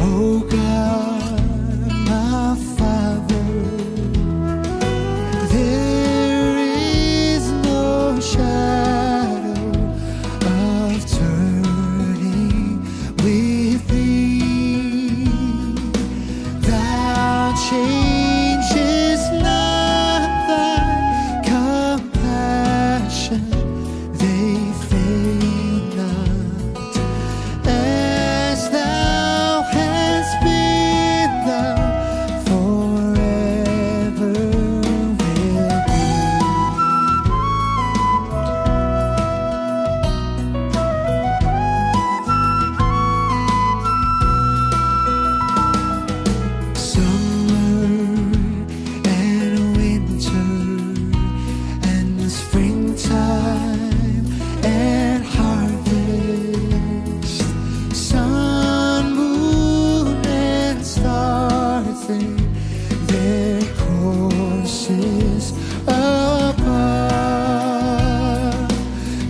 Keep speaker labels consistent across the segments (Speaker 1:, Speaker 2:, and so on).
Speaker 1: Oh God, my Father, there is no shadow of turning with thee. Thou changest not, thy compassion, they fail not. As thou hast been, thou forever will be. Summer and winter and springtime and harvest, sun, moon, and stars, their courses above,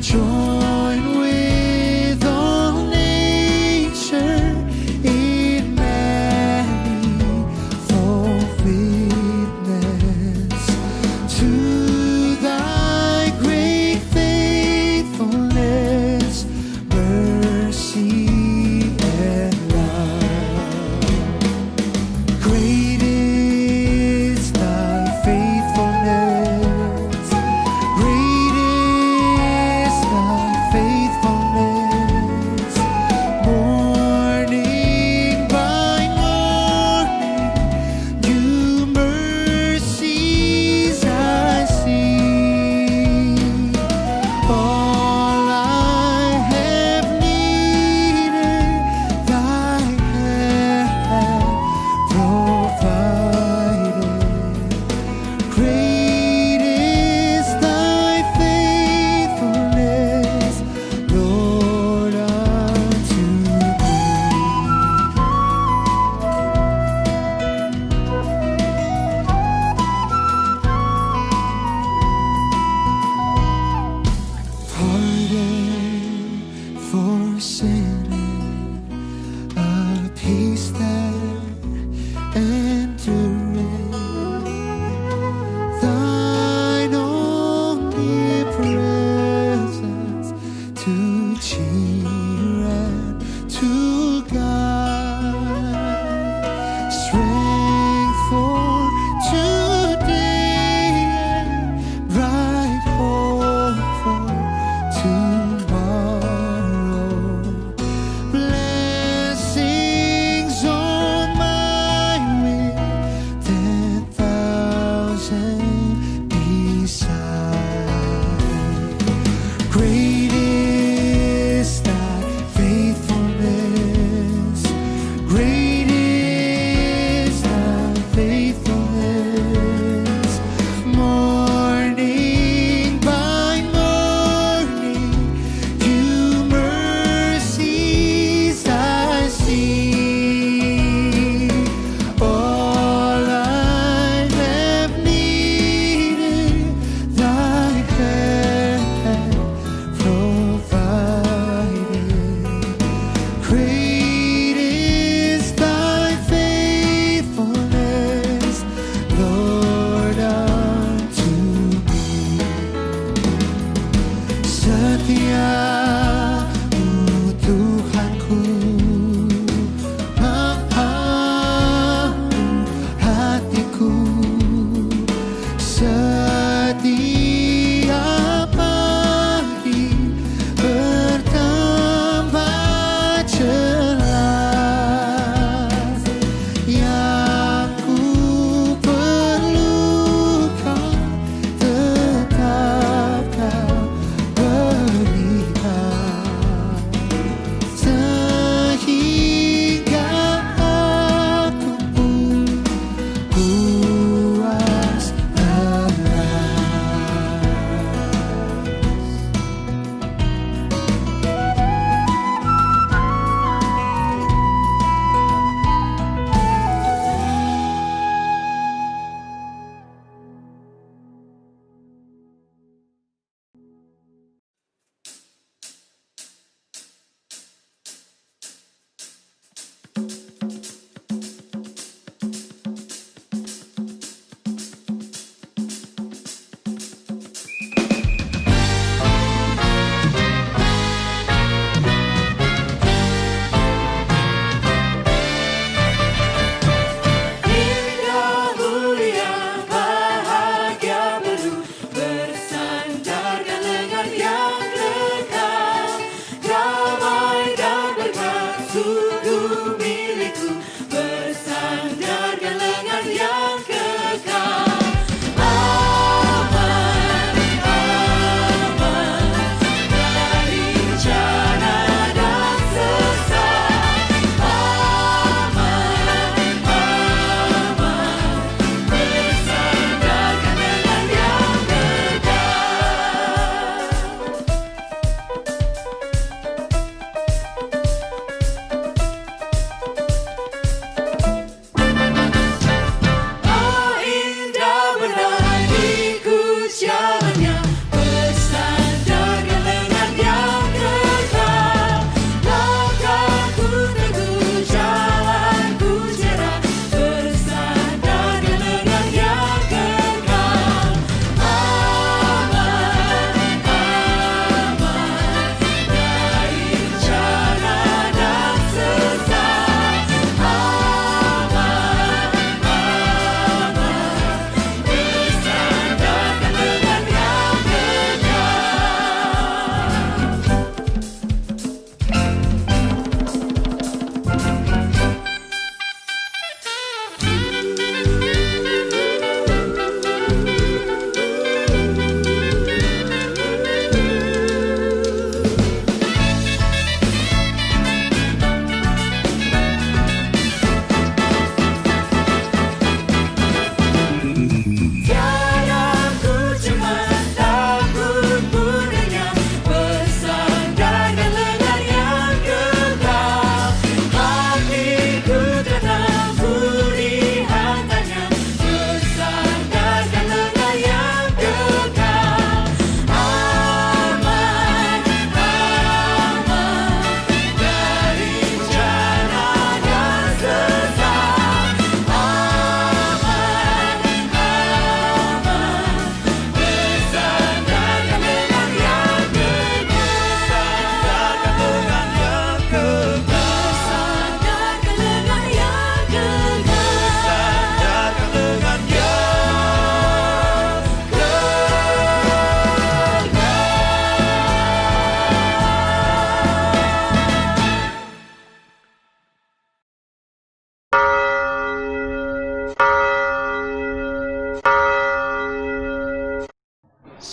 Speaker 1: join with all nature in manifold witness to thy great faithfulness, mercy, and love. Great is thy faithfulness. Great is thy faithfulness. Morning by morning, new mercies I see. All I have needed, thy hand provided. Great is thy faithfulness, Lord, unto me. Pardon for sinning, a peace that endureth, thine omnipresence to cheer and to guide, strength for today and bright hope for tomorrow. Blessings on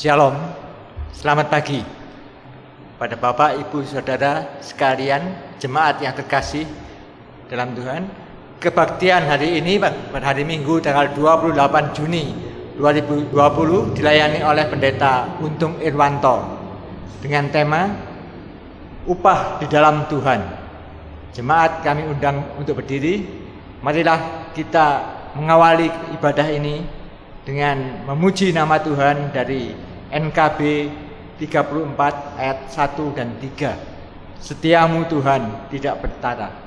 Speaker 2: Shalom, selamat pagi pada Bapak, Ibu, Saudara sekalian, jemaat yang terkasih dalam Tuhan. Kebaktian hari ini pada hari Minggu tanggal 28 Juni 2020 dilayani oleh Pendeta Untung Irwanto dengan tema Upah di dalam Tuhan. Jemaat kami undang untuk berdiri. Marilah kita mengawali ibadah ini dengan memuji nama Tuhan dari NKB 34 ayat 1 dan 3. Setiamu Tuhan tidak bertara.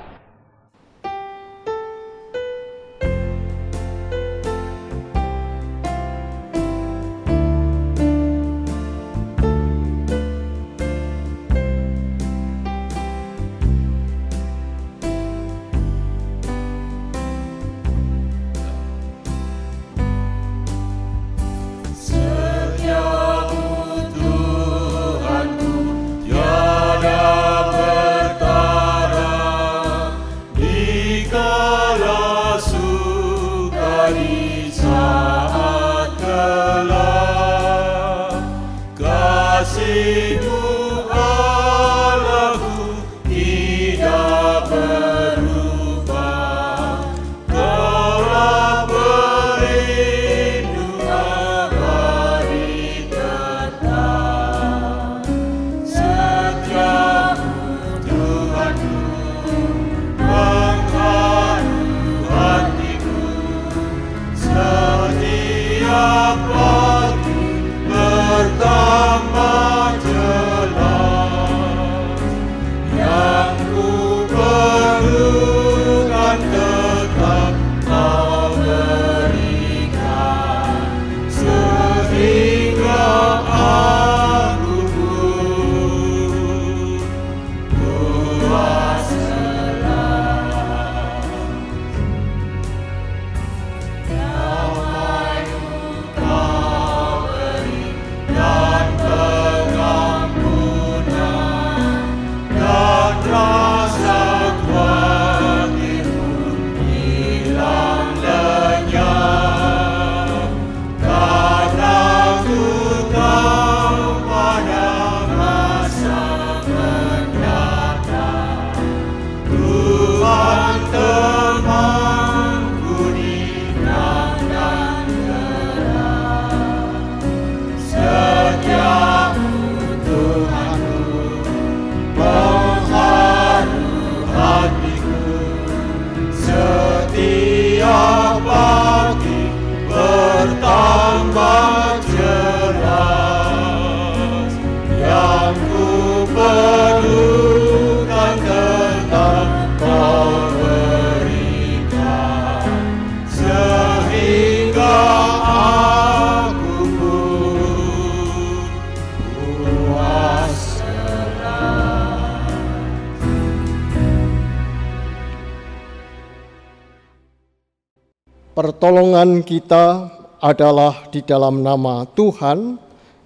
Speaker 3: Pertolongan kita adalah di dalam nama Tuhan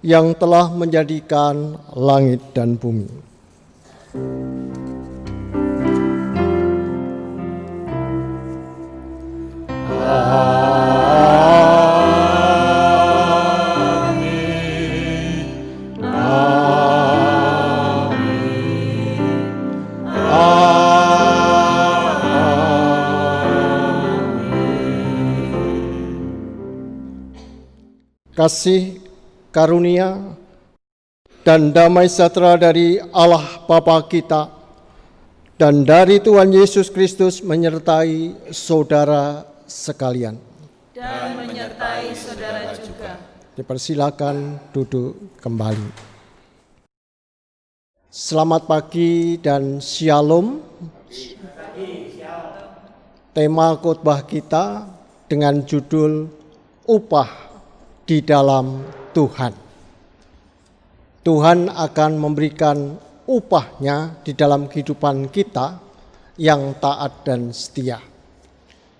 Speaker 3: yang telah menjadikan langit dan bumi. Kasih, karunia, dan damai sejahtera dari Allah Bapa kita dan dari Tuhan Yesus Kristus menyertai saudara sekalian.
Speaker 4: Dan menyertai saudara juga.
Speaker 3: Dipersilakan duduk kembali. Selamat pagi dan shalom. Tema khotbah kita dengan judul Upah di dalam Tuhan. Tuhan akan memberikan upahnya di dalam kehidupan kita yang taat dan setia.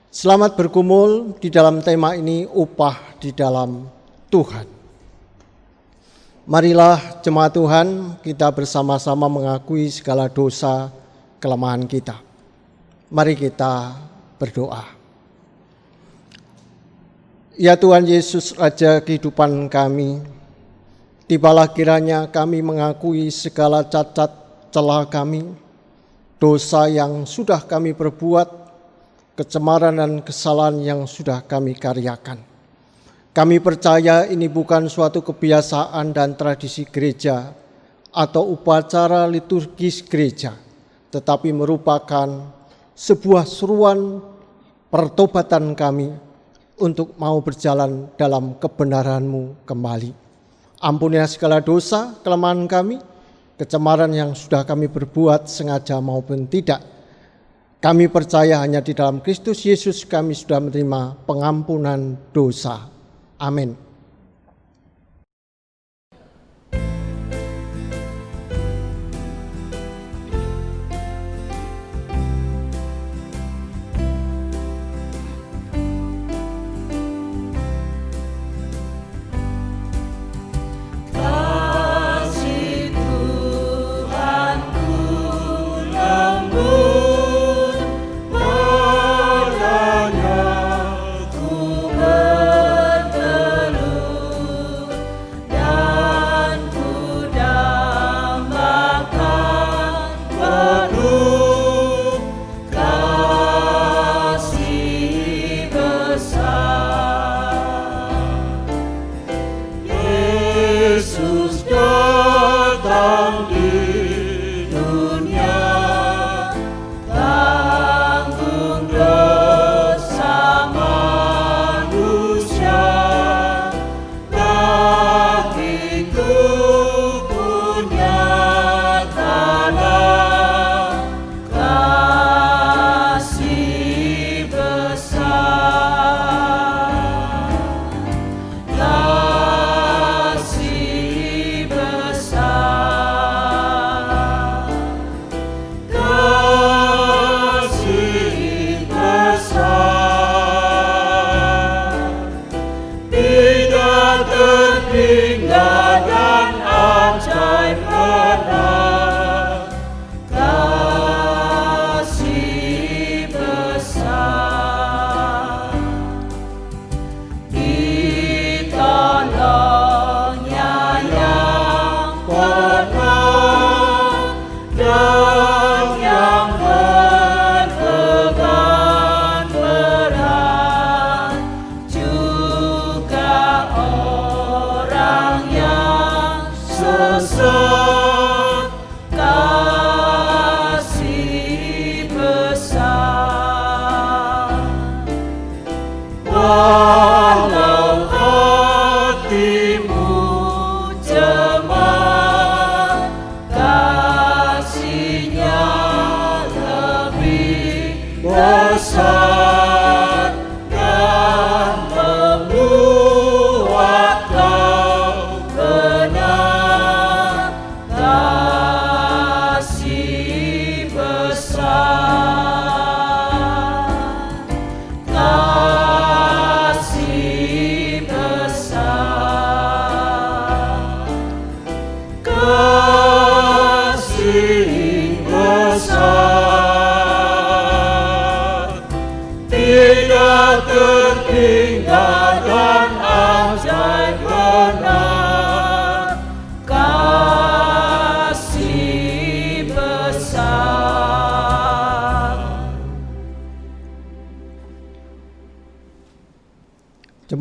Speaker 3: Selamat bergumul di dalam tema ini, upah di dalam Tuhan. Marilah jemaat Tuhan, kita bersama-sama mengakui segala dosa kelemahan kita. Mari kita berdoa. Ya Tuhan Yesus, Raja kehidupan kami, Tibalah kiranya kami mengakui segala cacat celah kami, dosa yang sudah kami perbuat, kecemaran dan kesalahan yang sudah kami karyakan. Kami percaya ini bukan suatu kebiasaan dan tradisi gereja atau upacara liturgis gereja, tetapi merupakan sebuah seruan pertobatan kami untuk mau berjalan dalam kebenaran-Mu kembali. Ampunilah segala dosa, kelemahan kami, kecemaran yang sudah kami berbuat sengaja maupun tidak. Kami percaya hanya di dalam Kristus Yesus kami sudah menerima pengampunan dosa. Amin.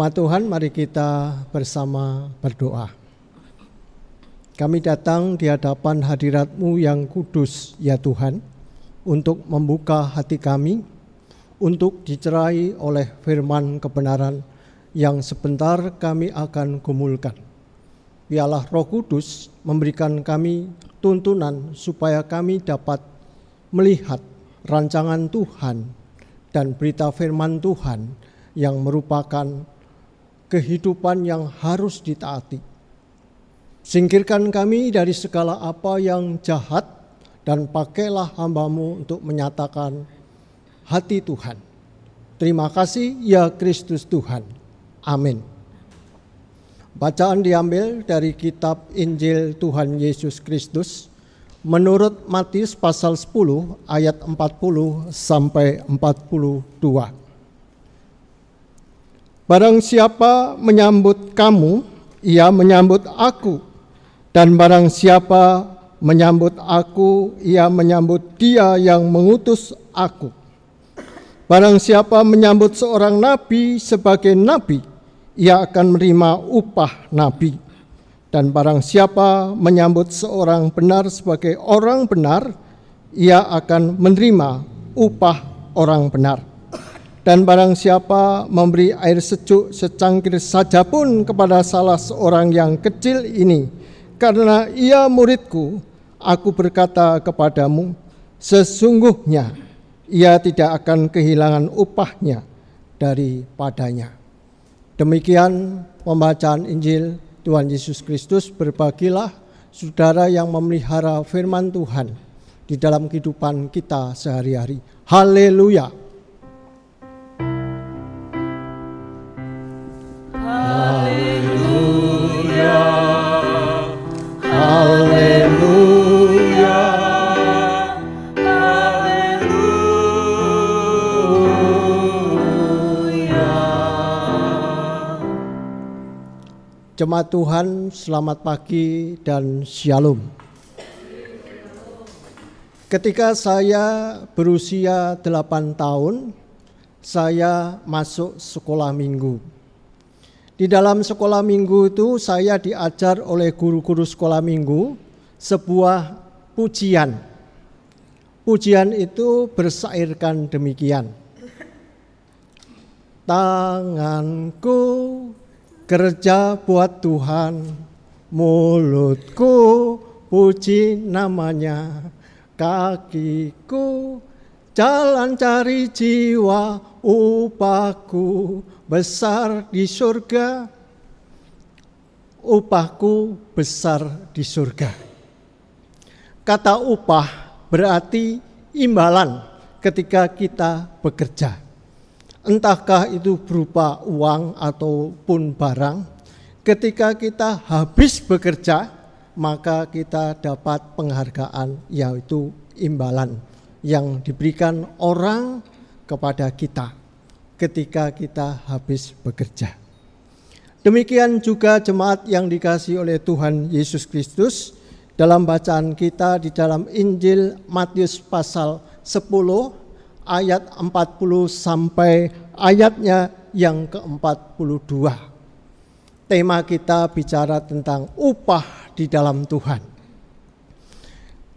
Speaker 3: Jemaat Tuhan, mari kita bersama berdoa. Kami datang di hadapan hadirat-Mu yang kudus, ya Tuhan, untuk membuka hati kami, untuk dicerai oleh firman kebenaran yang sebentar kami akan gumulkan. Biarlah Roh Kudus memberikan kami tuntunan supaya kami dapat melihat rancangan Tuhan dan berita firman Tuhan yang merupakan kehidupan yang harus ditaati. Singkirkan kami dari segala apa yang jahat dan pakailah hamba-Mu untuk menyatakan hati Tuhan. Terima kasih ya Kristus Tuhan. Amin. Bacaan diambil dari kitab Injil Tuhan Yesus Kristus menurut Matius pasal 10 ayat 40 sampai 42. Barang siapa menyambut kamu, ia menyambut aku. Dan barang siapa menyambut aku, ia menyambut Dia yang mengutus aku. Barang siapa menyambut seorang nabi sebagai nabi, ia akan menerima upah nabi. Dan barang siapa menyambut seorang benar sebagai orang benar, ia akan menerima upah orang benar. Dan barang siapa memberi air sejuk secangkir saja pun kepada salah seorang yang kecil ini, karena ia muridku, aku berkata kepadamu, sesungguhnya ia tidak akan kehilangan upahnya daripadanya. Demikian pembacaan Injil Tuhan Yesus Kristus. Berbahagialah saudara yang memelihara firman Tuhan di dalam kehidupan kita sehari-hari. Haleluya.
Speaker 4: Haleluya.
Speaker 3: Haleluya. Jemaat Tuhan, selamat pagi dan shalom. Ketika saya berusia 8 tahun, saya masuk sekolah minggu. Di dalam sekolah minggu itu saya diajar oleh guru-guru sekolah minggu sebuah pujian. Pujian itu bersairkan demikian. Tanganku kerja buat Tuhan, mulutku puji namanya, kakiku jalan cari jiwa, upahku besar di surga, upahku besar di surga. Kata upah berarti imbalan ketika kita bekerja. Entahkah itu berupa uang ataupun barang, ketika kita habis bekerja, maka kita dapat penghargaan, yaitu imbalan yang diberikan orang kepada kita ketika kita habis bekerja. Demikian juga jemaat yang dikasihi oleh Tuhan Yesus Kristus, dalam bacaan kita di dalam Injil Matius pasal 10 ayat 40 sampai ayatnya yang ke-42. Tema kita bicara tentang upah di dalam Tuhan.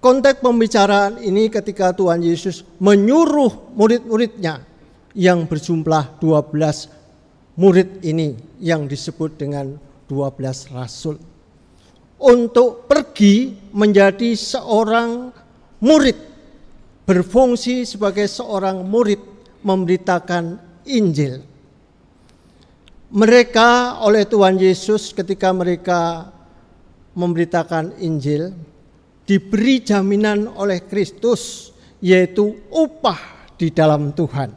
Speaker 3: Konteks pembicaraan ini ketika Tuhan Yesus menyuruh murid-muridnya yang berjumlah 12 murid ini yang disebut dengan 12 rasul untuk pergi menjadi seorang murid, berfungsi sebagai seorang murid memberitakan Injil. Mereka oleh Tuhan Yesus ketika mereka memberitakan Injil diberi jaminan oleh Kristus, yaitu upah di dalam Tuhan.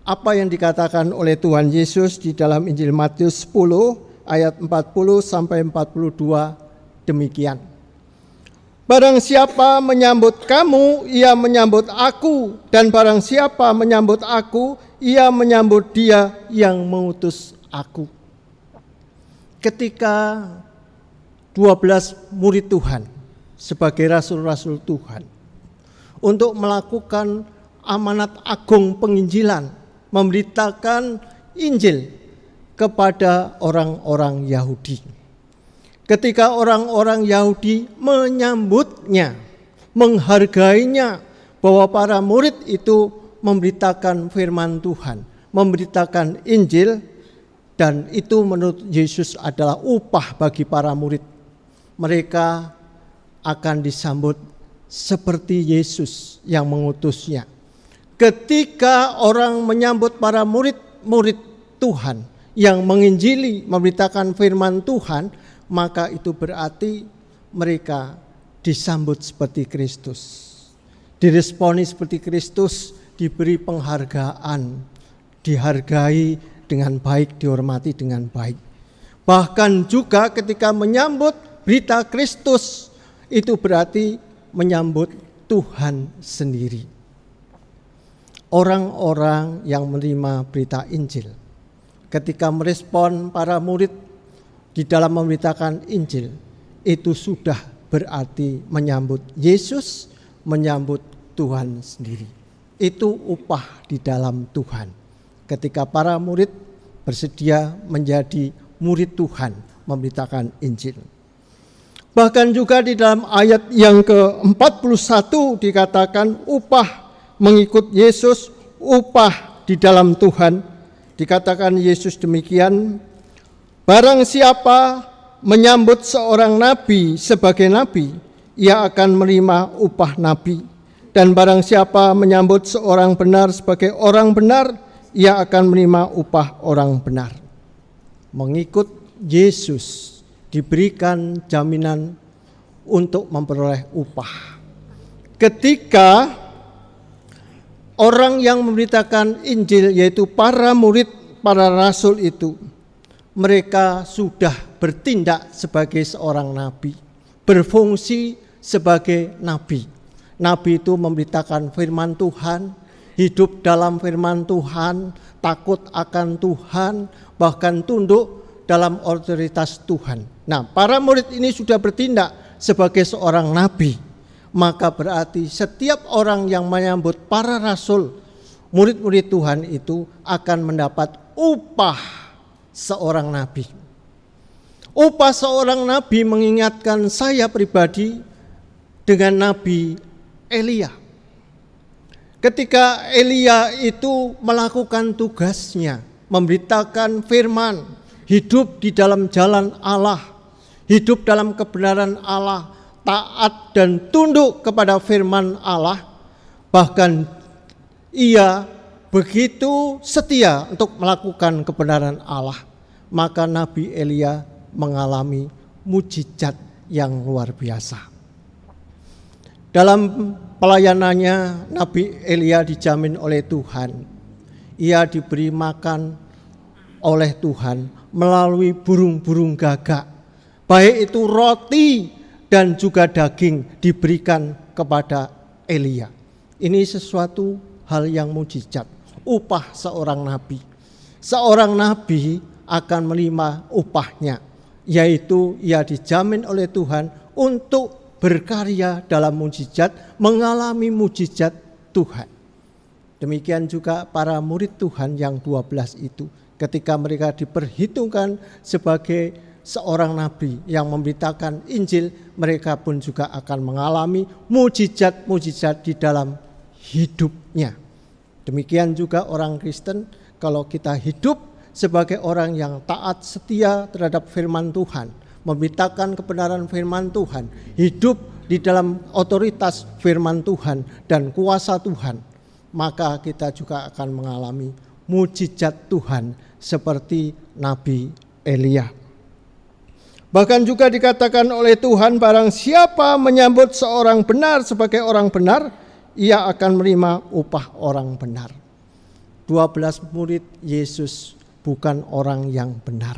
Speaker 3: Apa yang dikatakan oleh Tuhan Yesus di dalam Injil Matius 10 ayat 40 sampai 42 demikian. Barang siapa menyambut kamu, ia menyambut aku, dan barang siapa menyambut aku, ia menyambut Dia yang mengutus aku. Ketika 12 murid Tuhan sebagai rasul-rasul Tuhan untuk melakukan amanat agung penginjilan, memberitakan Injil kepada orang-orang Yahudi. Ketika orang-orang Yahudi menyambutnya, menghargainya, bahwa para murid itu memberitakan firman Tuhan, memberitakan Injil, dan itu menurut Yesus adalah upah bagi para murid. Mereka akan disambut seperti Yesus yang mengutusnya. Ketika orang menyambut para murid-murid Tuhan yang menginjili, memberitakan firman Tuhan, maka itu berarti mereka disambut seperti Kristus, diresponi seperti Kristus, diberi penghargaan, dihargai dengan baik, dihormati dengan baik. Bahkan juga ketika menyambut berita Kristus, itu berarti menyambut Tuhan sendiri. Orang-orang yang menerima berita Injil, ketika merespon para murid di dalam memberitakan Injil, itu sudah berarti menyambut Yesus, menyambut Tuhan sendiri. Itu upah di dalam Tuhan. Ketika para murid bersedia menjadi murid Tuhan, memberitakan Injil. Bahkan juga di dalam ayat yang ke-41 dikatakan upah mengikut Yesus, upah di dalam Tuhan. Dikatakan Yesus demikian, barang siapa menyambut seorang nabi sebagai nabi, ia akan menerima upah nabi. Dan barang siapa menyambut seorang benar sebagai orang benar, ia akan menerima upah orang benar. Mengikut Yesus diberikan jaminan untuk memperoleh upah. Ketika orang yang memberitakan Injil, yaitu para murid, para rasul itu, mereka sudah bertindak sebagai seorang nabi, berfungsi sebagai nabi. Nabi itu memberitakan firman Tuhan, hidup dalam firman Tuhan, takut akan Tuhan, bahkan tunduk dalam otoritas Tuhan. Nah, para murid ini sudah bertindak sebagai seorang nabi. Maka berarti setiap orang yang menyambut para rasul, murid-murid Tuhan itu akan mendapat upah seorang nabi. Upah seorang nabi mengingatkan saya pribadi dengan Nabi Elia. Ketika Elia itu melakukan tugasnya, memberitakan firman, hidup di dalam jalan Allah, hidup dalam kebenaran Allah, taat dan tunduk kepada firman Allah, bahkan ia begitu setia untuk melakukan kebenaran Allah, maka Nabi Elia mengalami mujizat yang luar biasa. Dalam pelayanannya, Nabi Elia dijamin oleh Tuhan. Ia diberi makan oleh Tuhan melalui burung-burung gagak. Baik itu roti dan juga daging diberikan kepada Elia. Ini sesuatu hal yang mujizat. Upah seorang nabi. Seorang nabi akan menerima upahnya, yaitu ia dijamin oleh Tuhan untuk berkarya dalam mujizat, mengalami mujizat Tuhan. Demikian juga para murid Tuhan yang 12 itu, ketika mereka diperhitungkan sebagai seorang nabi yang memberitakan Injil, mereka pun juga akan mengalami mujizat-mujizat di dalam hidupnya. Demikian juga orang Kristen, kalau kita hidup sebagai orang yang taat setia terhadap firman Tuhan, memberitakan kebenaran firman Tuhan, hidup di dalam otoritas firman Tuhan dan kuasa Tuhan, maka kita juga akan mengalami mujizat Tuhan seperti Nabi Elia. Bahkan juga dikatakan oleh Tuhan, barang siapa menyambut seorang benar sebagai orang benar, ia akan menerima upah orang benar. 12 murid Yesus bukan orang yang benar.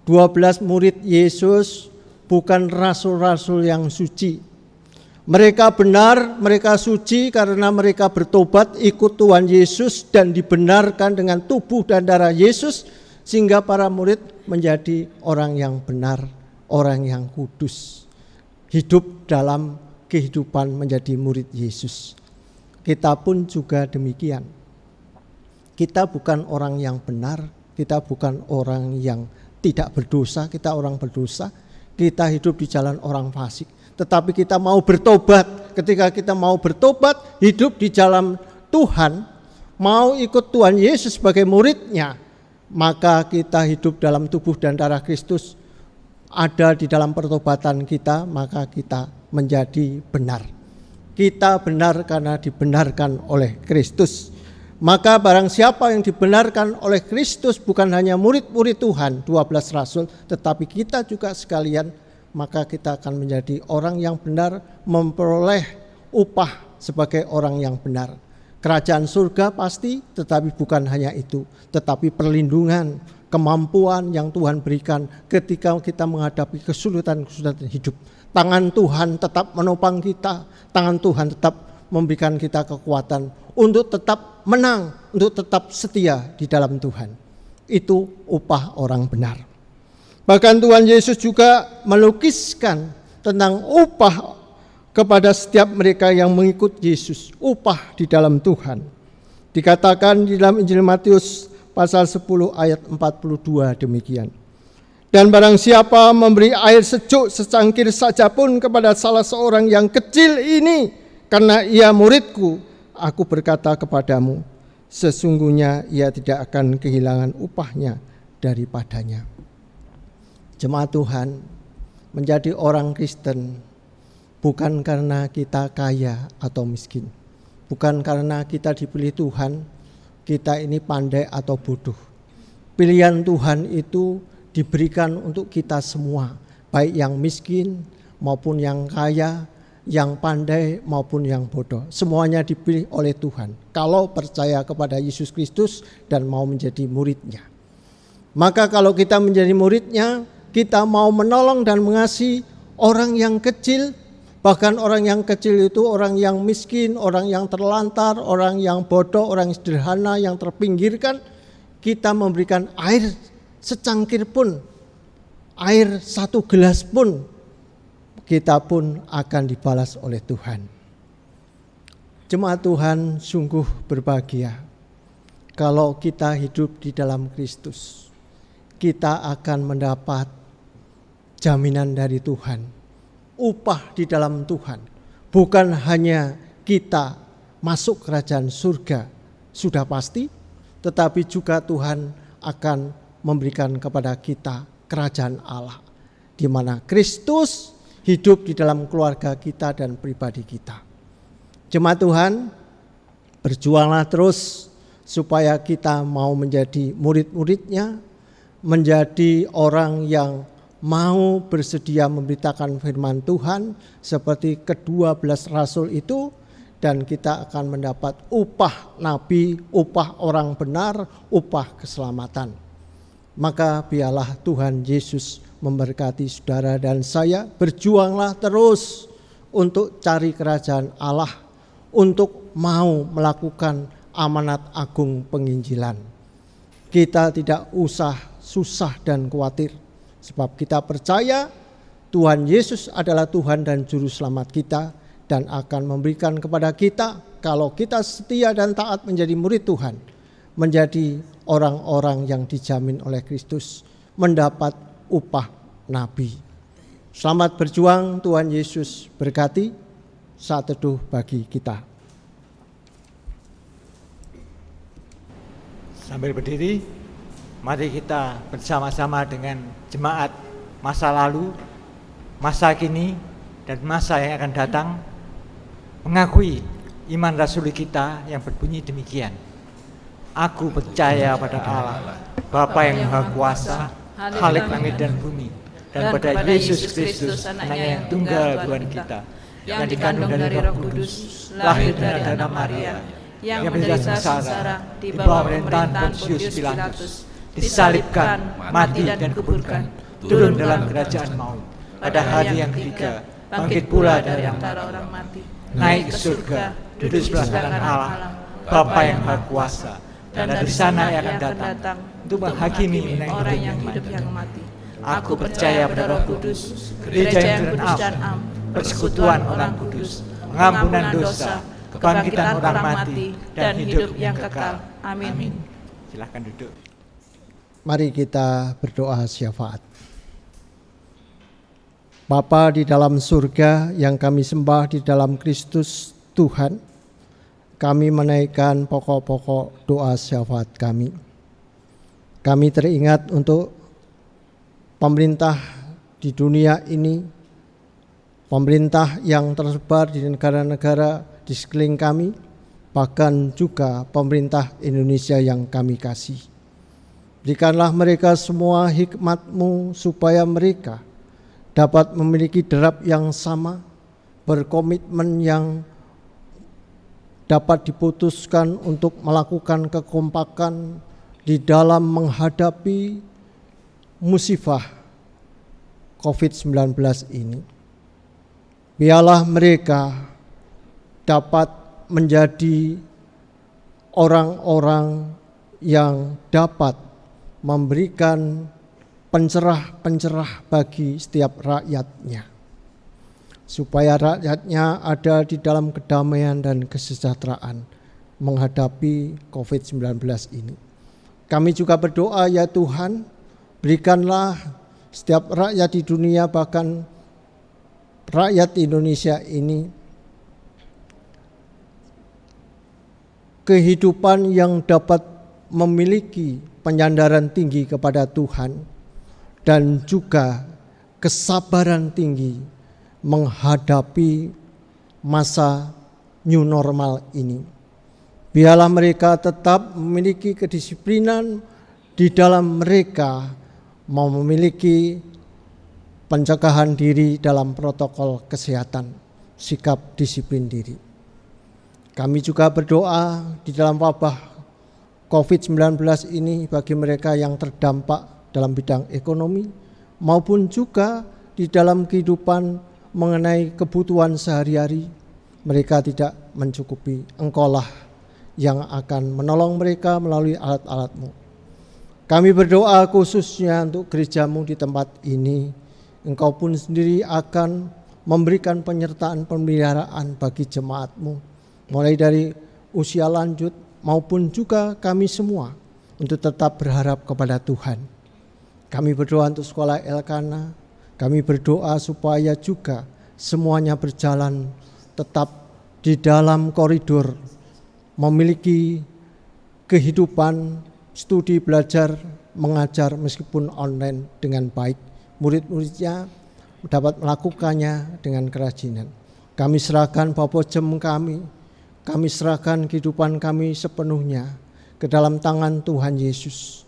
Speaker 3: 12 murid Yesus bukan rasul-rasul yang suci. Mereka benar, mereka suci karena mereka bertobat ikut Tuhan Yesus dan dibenarkan dengan tubuh dan darah Yesus, sehingga para murid menjadi orang yang benar, orang yang kudus. Hidup dalam kehidupan menjadi murid Yesus. Kita pun juga demikian. Kita bukan orang yang benar, kita bukan orang yang tidak berdosa, kita orang berdosa, kita hidup di jalan orang fasik. Tetapi kita mau bertobat. Ketika kita mau bertobat, hidup di jalan Tuhan, mau ikut Tuhan Yesus sebagai muridnya, maka kita hidup dalam tubuh dan darah Kristus, ada di dalam pertobatan kita, maka kita menjadi benar. Kita benar karena dibenarkan oleh Kristus. Maka barang siapa yang dibenarkan oleh Kristus bukan hanya murid-murid Tuhan, 12 rasul, tetapi kita juga sekalian, maka kita akan menjadi orang yang benar, memperoleh upah sebagai orang yang benar. Kerajaan surga pasti, tetapi bukan hanya itu, tetapi perlindungan, kemampuan yang Tuhan berikan ketika kita menghadapi kesulitan-kesulitan hidup. Tangan Tuhan tetap menopang kita, tangan Tuhan tetap memberikan kita kekuatan untuk tetap menang, untuk tetap setia di dalam Tuhan. Itu upah orang benar. Bahkan Tuhan Yesus juga melukiskan tentang upah kepada setiap mereka yang mengikut Yesus, upah di dalam Tuhan. Dikatakan di dalam Injil Matius pasal 10 ayat 42 demikian. Dan barang siapa memberi air sejuk secangkir saja pun kepada salah seorang yang kecil ini, karena ia muridku, aku berkata kepadamu, sesungguhnya ia tidak akan kehilangan upahnya daripadanya. Jemaat Tuhan, menjadi orang Kristen bukan karena kita kaya atau miskin, bukan karena kita dipilih Tuhan, kita ini pandai atau bodoh. Pilihan Tuhan itu diberikan untuk kita semua, baik yang miskin maupun yang kaya, yang pandai maupun yang bodoh. Semuanya dipilih oleh Tuhan. Kalau percaya kepada Yesus Kristus dan mau menjadi muridnya. Maka kalau kita menjadi muridnya, kita mau menolong dan mengasihi orang yang kecil, bahkan orang yang kecil itu orang yang miskin, orang yang terlantar, orang yang bodoh, orang yang sederhana, yang terpinggirkan. Kita memberikan air secangkir pun, air satu gelas pun, kita pun akan dibalas oleh Tuhan. Jemaat Tuhan, sungguh berbahagia kalau kita hidup di dalam Kristus. Kita akan mendapat jaminan dari Tuhan, upah di dalam Tuhan. Bukan hanya kita masuk kerajaan surga sudah pasti, tetapi juga Tuhan akan memberikan kepada kita kerajaan Allah, di mana Kristus hidup di dalam keluarga kita dan pribadi kita. Jemaat Tuhan, berjuanglah terus supaya kita mau menjadi murid-muridnya, menjadi orang yang mau bersedia memberitakan firman Tuhan seperti ke-12 rasul itu, dan kita akan mendapat upah nabi, upah orang benar, upah keselamatan. Maka biarlah Tuhan Yesus memberkati saudara dan saya. Berjuanglah terus untuk cari kerajaan Allah, untuk mau melakukan amanat agung penginjilan. Kita tidak usah susah dan khawatir, sebab kita percaya Tuhan Yesus adalah Tuhan dan Juru Selamat kita, dan akan memberikan kepada kita, kalau kita setia dan taat menjadi murid Tuhan, menjadi orang-orang yang dijamin oleh Kristus, mendapat upah nabi. Selamat berjuang, Tuhan Yesus berkati. Saat teduh bagi kita.
Speaker 2: Sambil berdiri, mari kita bersama-sama dengan jemaat masa lalu, masa kini, dan masa yang akan datang, mengakui iman rasuli kita yang berbunyi demikian. Aku percaya pada Allah, Bapa yang Maha Kuasa, Khalik langit dan bumi, dan pada Yesus Kristus, anaknya yang tunggal Tuhan kita, yang dikandung dari Roh Kudus, lahir dari anak Maria, yang menderita sengsara di bawah pemerintahan Pontius Pilatus, disalibkan, mati dan dikuburkan, turun dalam kerajaan maut. Pada hari yang ketiga, bangkit pula dari antara orang mati, naik ke surga, duduk sebelah kanan Allah, Bapa yang Maha Kuasa, dan dari sana yang akan datang untuk menghakimi orang yang hidup yang mati. Aku percaya pada Roh Kudus, gereja yang kudus dan am, persekutuan orang kudus, pengampunan dosa, kebangkitan orang mati, dan hidup yang kekal. Amin. Silakan duduk.
Speaker 3: Mari kita berdoa syafaat. Bapa di dalam surga yang kami sembah di dalam Kristus Tuhan, kami menaikkan pokok-pokok doa syafaat kami. Kami teringat untuk pemerintah di dunia ini, pemerintah yang tersebar di negara-negara di sekeliling kami, bahkan juga pemerintah Indonesia yang kami kasih. Berikanlah mereka semua hikmat-Mu supaya mereka dapat memiliki derap yang sama, berkomitmen yang dapat diputuskan untuk melakukan kekompakan di dalam menghadapi musibah COVID-19 ini. Biarlah mereka dapat menjadi orang-orang yang dapat memberikan pencerah-pencerah bagi setiap rakyatnya, supaya rakyatnya ada di dalam kedamaian dan kesejahteraan menghadapi COVID-19 ini. Kami juga berdoa, ya Tuhan, berikanlah setiap rakyat di dunia, bahkan rakyat Indonesia ini, kehidupan yang dapat memiliki penyandaran tinggi kepada Tuhan dan juga kesabaran tinggi menghadapi masa new normal ini. Biarlah mereka tetap memiliki kedisiplinan di dalam mereka mau memiliki pencegahan diri dalam protokol kesehatan, sikap disiplin diri. Kami juga berdoa di dalam wabah COVID-19 ini bagi mereka yang terdampak dalam bidang ekonomi maupun juga di dalam kehidupan mengenai kebutuhan sehari-hari. Mereka tidak mencukupi, Engkaulah yang akan menolong mereka melalui alat-alat-Mu. Kami berdoa khususnya untuk gereja-Mu di tempat ini. Engkau pun sendiri akan memberikan penyertaan pemeliharaan bagi jemaat-Mu, mulai dari usia lanjut maupun juga kami semua, untuk tetap berharap kepada Tuhan. Kami berdoa untuk sekolah Elkana. Kami berdoa supaya juga semuanya berjalan tetap di dalam koridor memiliki kehidupan studi belajar mengajar meskipun online dengan baik. Murid-muridnya dapat melakukannya dengan kerajinan. Kami serahkan Bapojem kami serahkan kehidupan kami sepenuhnya ke dalam tangan Tuhan Yesus.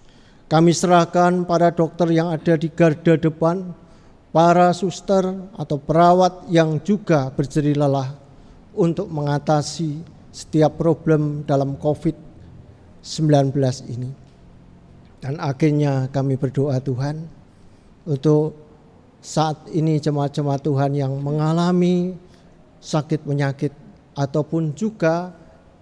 Speaker 3: Kami serahkan para dokter yang ada di garda depan, para suster atau perawat yang juga berjerih lelah untuk mengatasi setiap problem dalam COVID-19 ini. Dan akhirnya kami berdoa Tuhan untuk saat ini jemaat-jemaat Tuhan yang mengalami sakit penyakit ataupun juga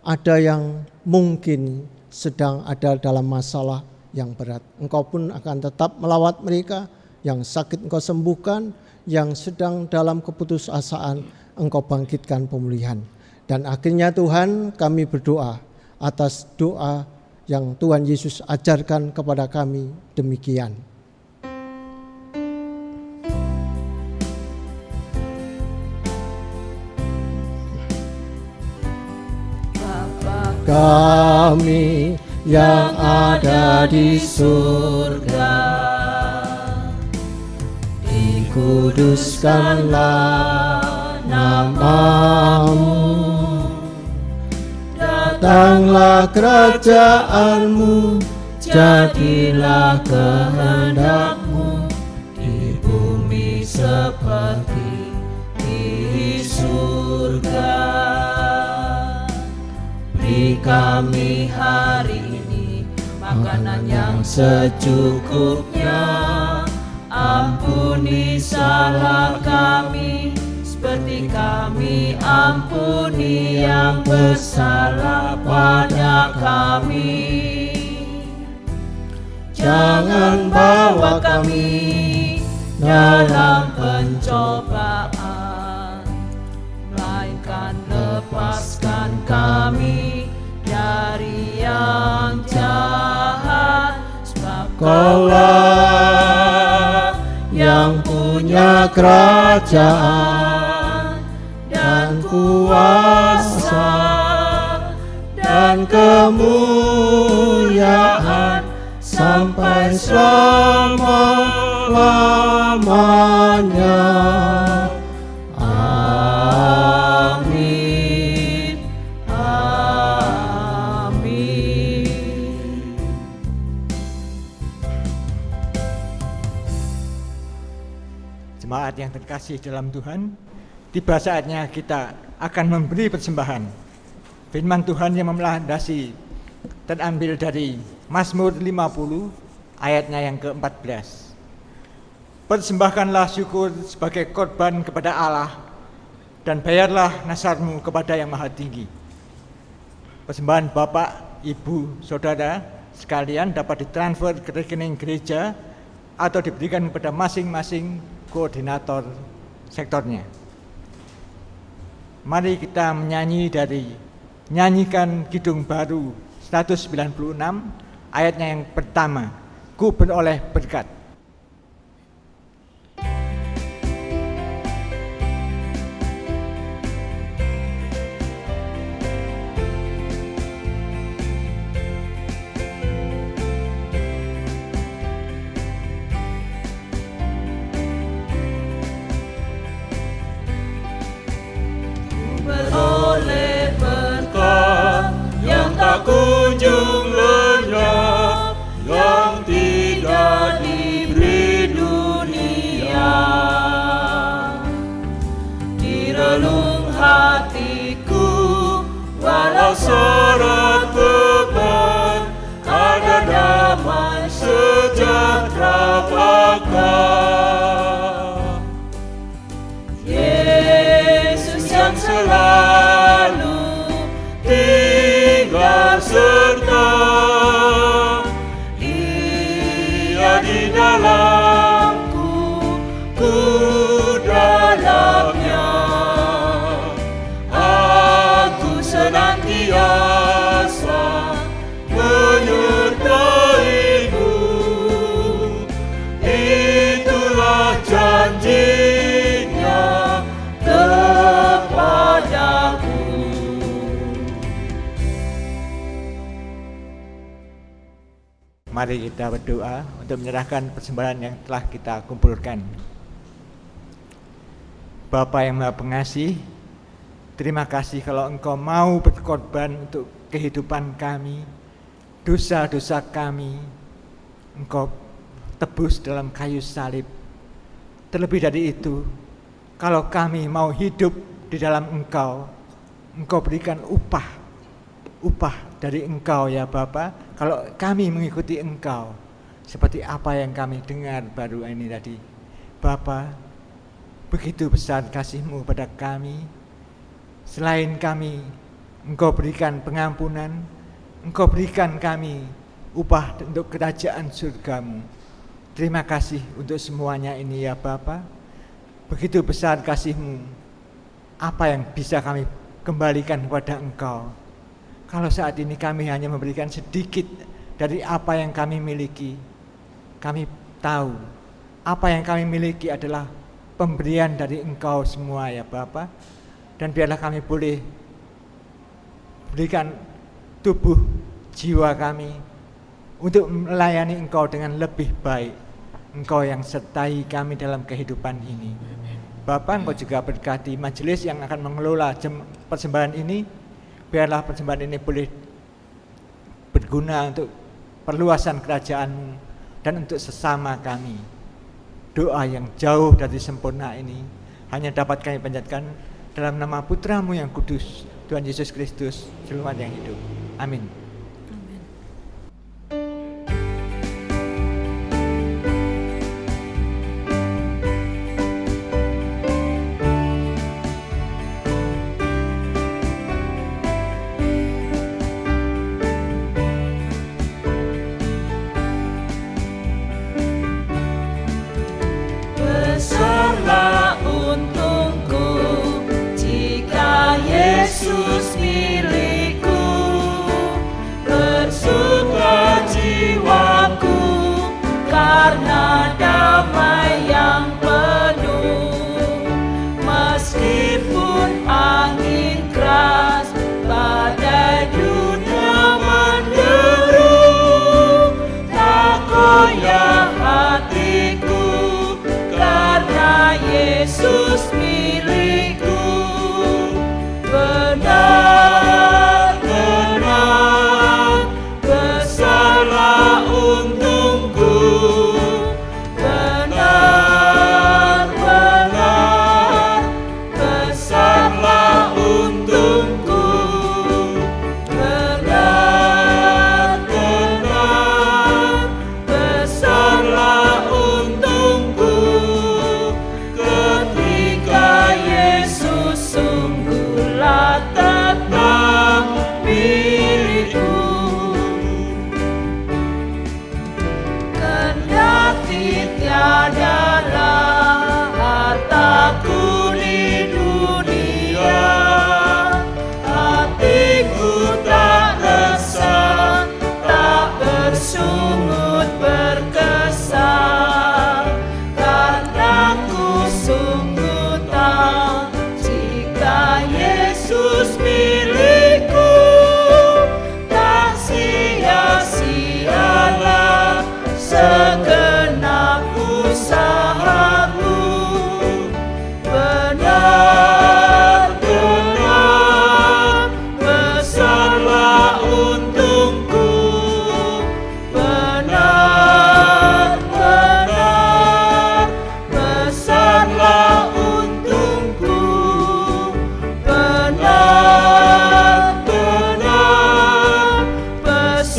Speaker 3: ada yang mungkin sedang ada dalam masalah yang berat. Engkau pun akan tetap melawat mereka, yang sakit Engkau sembuhkan, yang sedang dalam keputusasaan Engkau bangkitkan pemulihan. Dan akhirnya Tuhan, kami berdoa atas doa yang Tuhan Yesus ajarkan kepada kami demikian. Kami yang ada di surga, dikuduskanlah nama-Mu, datanglah kerajaan-Mu, jadilah kehendak-Mu di bumi seperti di surga. Beri kami hari ini makanan yang secukupnya. Ampuni salah kami seperti kami ampuni yang bersalah pada kami. Jangan bawa kami dalam pencobaan, melainkan lepaskan kami dari yang jahat. Sebab Kaulah yang punya kerajaan dan kuasa dan kemuliaan sampai selama-lamanya. Amin. Amin.
Speaker 2: Jemaat yang terkasih dalam Tuhan, tiba saatnya kita akan memberi persembahan. Firman Tuhan yang melandasi terambil dari Mazmur 50 ayatnya yang ke-14. Persembahkanlah syukur sebagai korban kepada Allah dan bayarlah nasarmu kepada yang maha tinggi. Persembahan Bapak, Ibu, Saudara sekalian dapat ditransfer ke rekening gereja atau diberikan kepada masing-masing koordinator sektornya. Mari kita nyanyikan Kidung Baru 196 ayatnya yang pertama, Ku beroleh berkat.
Speaker 4: Beroleh berkat yang tak kunjung lenyap, yang tidak diberi dunia. Di relung hatiku, walau syarat beban, ada damai sejahtera bakal. Yesus yang selalu tinggal serta, Ia di dalamku, ku dalamnya. Aku senantiasa menyertai-Mu, itulah janji-Nya kepadaku.
Speaker 2: Mari kita berdoa untuk menyerahkan persembahan yang telah kita kumpulkan. Bapa yang Maha Pengasih, terima kasih kalau Engkau mau berkorban untuk kehidupan kami, dosa-dosa kami, Engkau tebus dalam kayu salib. Terlebih dari itu, kalau kami mau hidup di dalam Engkau, Engkau berikan upah dari Engkau ya Bapa. Kalau kami mengikuti Engkau, seperti apa yang kami dengar baru ini tadi, Bapa, begitu besar kasih-Mu pada kami. Selain kami, Engkau berikan pengampunan, Engkau berikan kami upah untuk kerajaan surga-Mu. Terima kasih untuk semuanya ini ya Bapa. Begitu besar kasih-Mu, apa yang bisa kami kembalikan kepada Engkau? Kalau saat ini kami hanya memberikan sedikit dari apa yang kami miliki, kami tahu apa yang kami miliki adalah pemberian dari Engkau semua ya Bapa. Dan biarlah kami boleh berikan tubuh jiwa kami untuk melayani Engkau dengan lebih baik. Engkau yang sertai kami dalam kehidupan ini. Bapa, Engkau juga berkati majelis yang akan mengelola persembahan ini. Biarlah persembahan ini boleh berguna untuk perluasan kerajaan-Mu dan untuk sesama kami. Doa yang jauh dari sempurna ini hanya dapat kami panjatkan dalam nama Putra-Mu yang kudus, Tuhan Yesus Kristus, Juru yang hidup. Amin.
Speaker 4: Besarlah untungku jika Yesus milikku,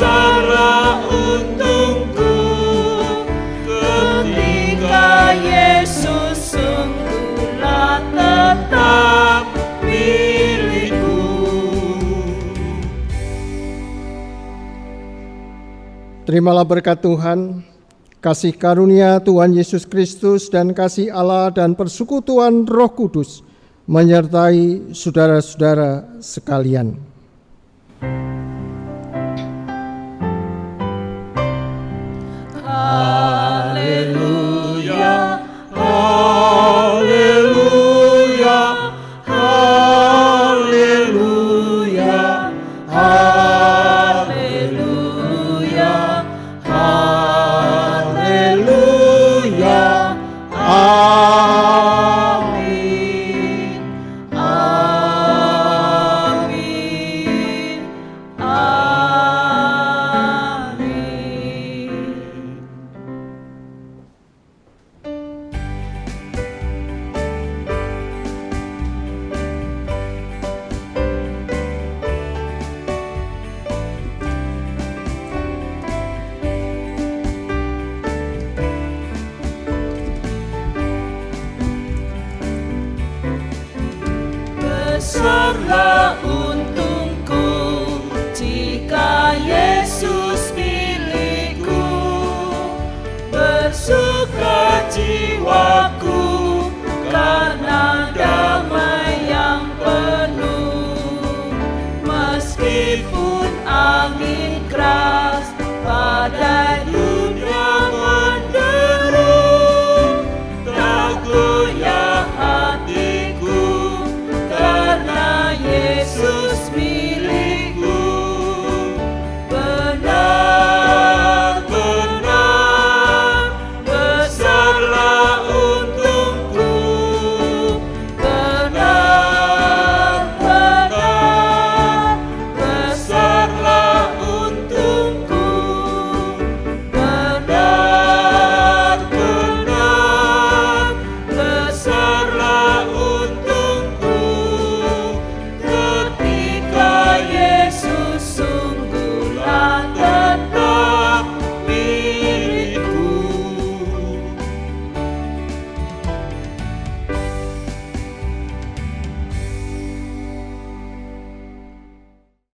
Speaker 4: Itulah untungku ketika Yesus sungguhlah tetap milikku.
Speaker 3: Terimalah berkat Tuhan, kasih karunia Tuhan Yesus Kristus dan kasih Allah dan persekutuan Roh Kudus menyertai saudara-saudara sekalian.